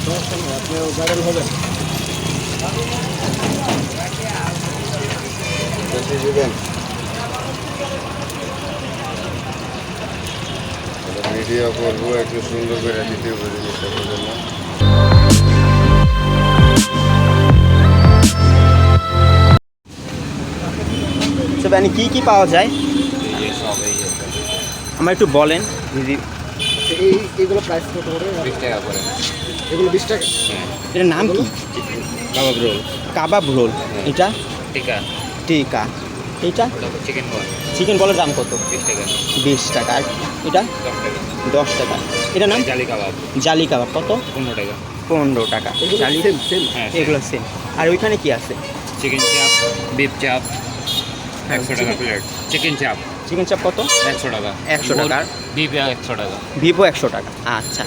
আপনি ভাইরাল হবেন। দিবেন ভিডিও করবো, একটু সুন্দর করে দিতে হবে জিনিসটা জন্য। মানে কি কি পাওয়া যায় আমার একটু বলেন দিদি। এইগুলো প্রাইস কত করে? 20 টাকা করে। এগুলো 20 টাকা। এটার নাম কি? কাবাব রোল। কাবাব রোল। এটা টিকা। টিকা। এইটা চিকেন বল। চিকেন বলের দাম কত? 20 টাকা। 20 টাকা। আর এটা 10 টাকা। 10 টাকা। এটার নাম জালি কাবাব। জালি কাবাব কত? 15 টাকা। 15 টাকা। জালি সেম। হ্যাঁ, এগুলো সেম। আর ওইখানে কি আছে? চিকেন চাপ, বিফ চাপ 100 টাকা প্লেট। চিকেন চাপ চিকেন চাপ কত? 100 টাকা। 100 টাকা। বিফ 100 টাকা। ভিভো 100 টাকা। আচ্ছা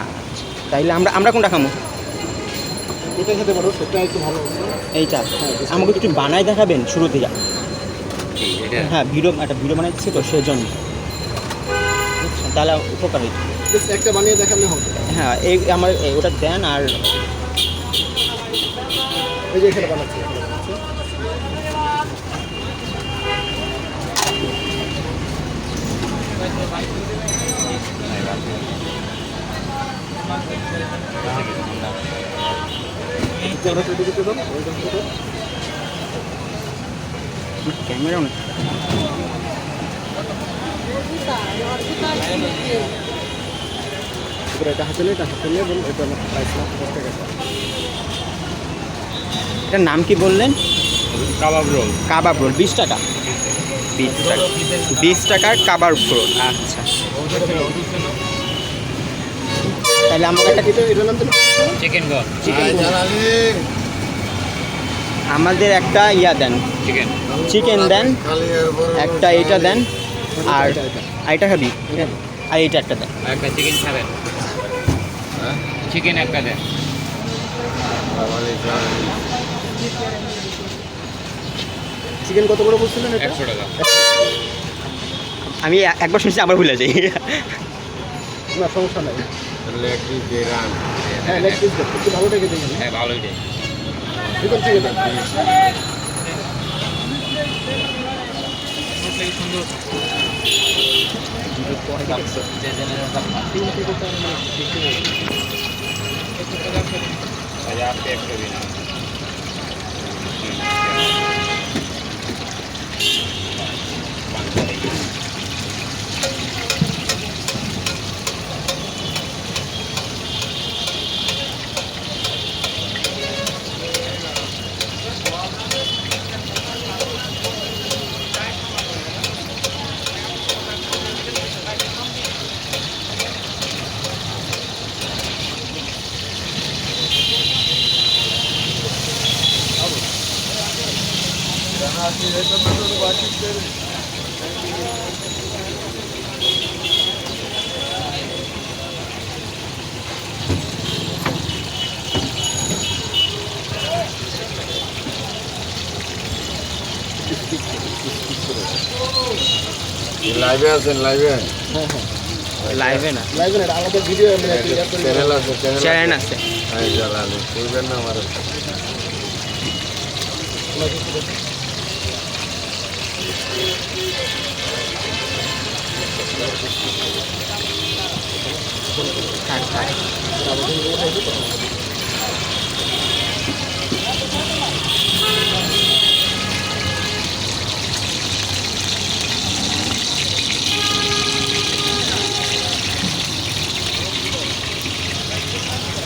আচ্ছা, তাইলে আমরা কোনটা খামো? এটা খেতে পারো, সেটা একটু ভালো আছে। এইটা আমাকে একটু বানাই দেখাবেন শুরু থেকে? এটা হ্যাঁ, একটা ভিডিও বানাইছি তো সেজন্য। তাহলে উপকার হইতো। জাস্ট একটা বানিয়ে দেখালে হবে। হ্যাঁ, আমার ওটা দেন। আর এই যে এখানে বানাচ্ছি। ক্যামেরা অনেক এটা হাতে নিয়ে বলুন, এটা আমার প্রাইস না 10 টাকা। এটার নাম কি বললেন? কাবাব রোল। কাবাব রোল 20 টাকা। 20 টাকা। 20 টাকার কাবাব রোল। আচ্ছা, তাহলে আমাকে একটা এটার নাম দিন চিকেন বল। আমাদের একটা ইয়া দেন, চিকেন দেন একটা, এইটা দেন। আর এইটা খাবি? আর এইটা একটা দেন। একটা চিকেন খাবেন? চিকেন একটা দেন। চিকেন কত করে বলছিলেন? এটা 100 টাকা। আমি একবার শুনছি, আবার ভুলে যাই। না, সমস্যা নাই। লেগ পিস দিয়ে রান। হ্যাঁ, লেগ পিস একটু ভালো দেখে দেখেন। হ্যাঁ, ভালোই দেয়। চিকেন চিকেন লাইভে আছেন? লাইভে? লাইভে না, লাইভে না, আমাদের ভিডিও চ্যানেল আছে। চ্যানেল আছে। হ্যাঁ, জ্বালানি করবেন না আমার।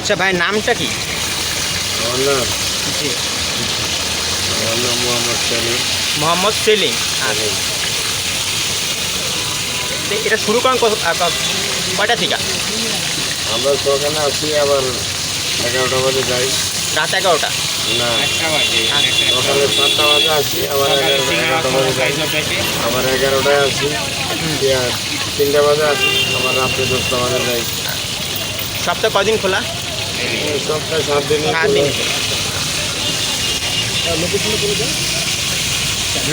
আচ্ছা ভাই, নামটা কি? আমার নাম জি, মোহাম্মদ সেলিম। মোহাম্মদ সেলিম। আচ্ছা, এটা শুরু করেন কয়টা থেকে? আমরা সকালে আসি, আবার 11টা বাজে যাই। রাত 11টা? না, সকালে 7টা বাজে আসি, আবার 11টা বাজে যাই, আবার 11টায় আসি, 3টা বাজে আসি, আবার রাত্রে 10টা বাজে যাই। সপ্তাহে কদিন খোলা? সপ্তাহে 7 দিন। 7 দিন।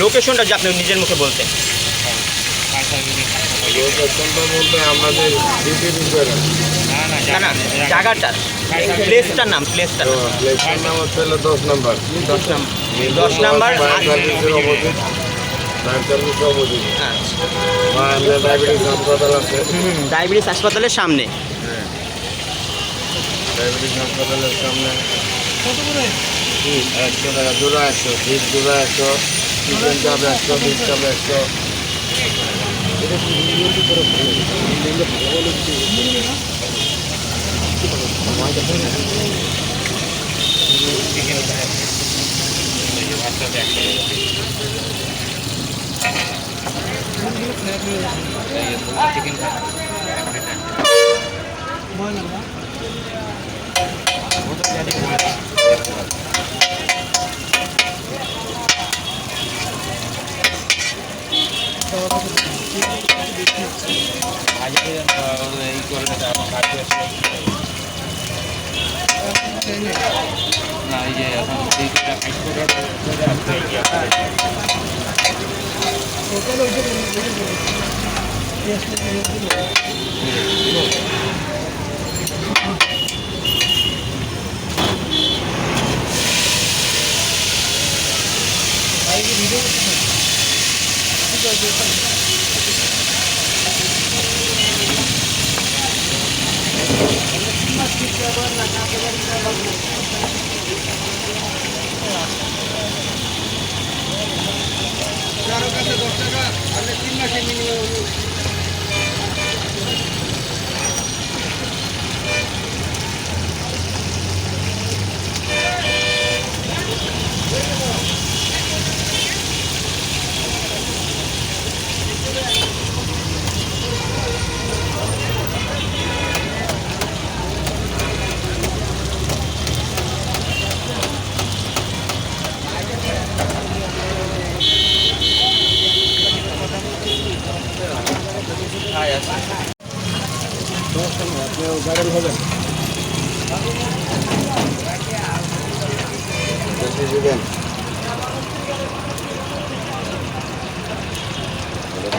লোকেশনটা যে আপনি নিজের মুখে বলতেন। লোকেশনটা বলতে আমাদের ডিপি ভিতরে। না না না জায়গাটার প্লেসটার নাম প্লেসটার তো প্লেসের নাম হচ্ছে হলো 10 নম্বর 10 নাম্বার ফায়ার সার্ভিসের অপোজিট আচ্ছা বা আমাদের ডায়াবেটিস হাসপাতাল আছে ডায়াবেটিস হাসপাতালের সামনে। হ্যাঁ ডায়াবেটিস হাসপাতালের সামনে 100 টাকা জোড়া 100 ফিস জোড়া 100 চিকেন চাপ 100 ফিস চাপ 100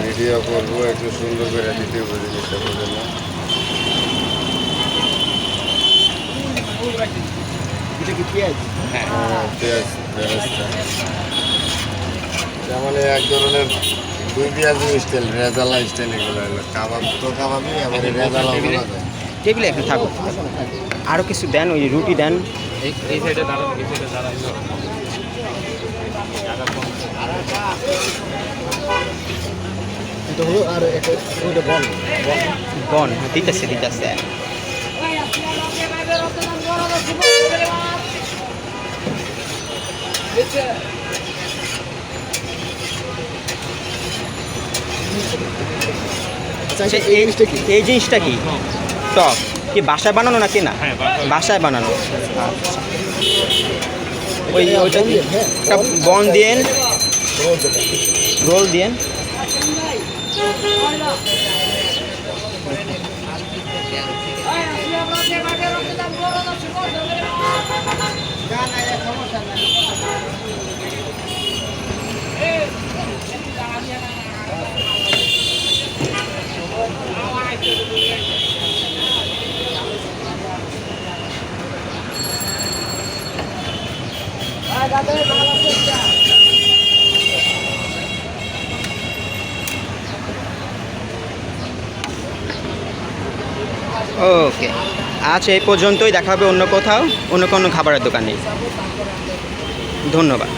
ভিডিও করবো একটু সুন্দর করে দিতে হবে জিনিসটা বোঝেন না। হ্যাঁ পেঁয়াজ বেরেস্তা যেমন এক ধরনের দুই পেঁয়াজের স্টাইল রেজালা স্টাইল এগুলো হলো কাবাব তো কাবাবই আবার রেজালা বলা যায়। টেবিলে এখন থাকুক আরও কিছু দেন ওই রুটি দেন এই সাইডে দাঁড়ানো এই সাইডে দাঁড়ানো বন দিতেছে দিতেছে আচ্ছা, এই জিনিসটা কি টক কি বাসায় বানানো নাকি না হ্যাঁ বাসায় বানানো ওই ওইটা কি একটা বন দিয়েন রোল দিয়েন ওকে আজ এই পর্যন্তই দেখা হবে অন্য কোথাও অন্য কোনো খাবারের দোকানে ধন্যবাদ।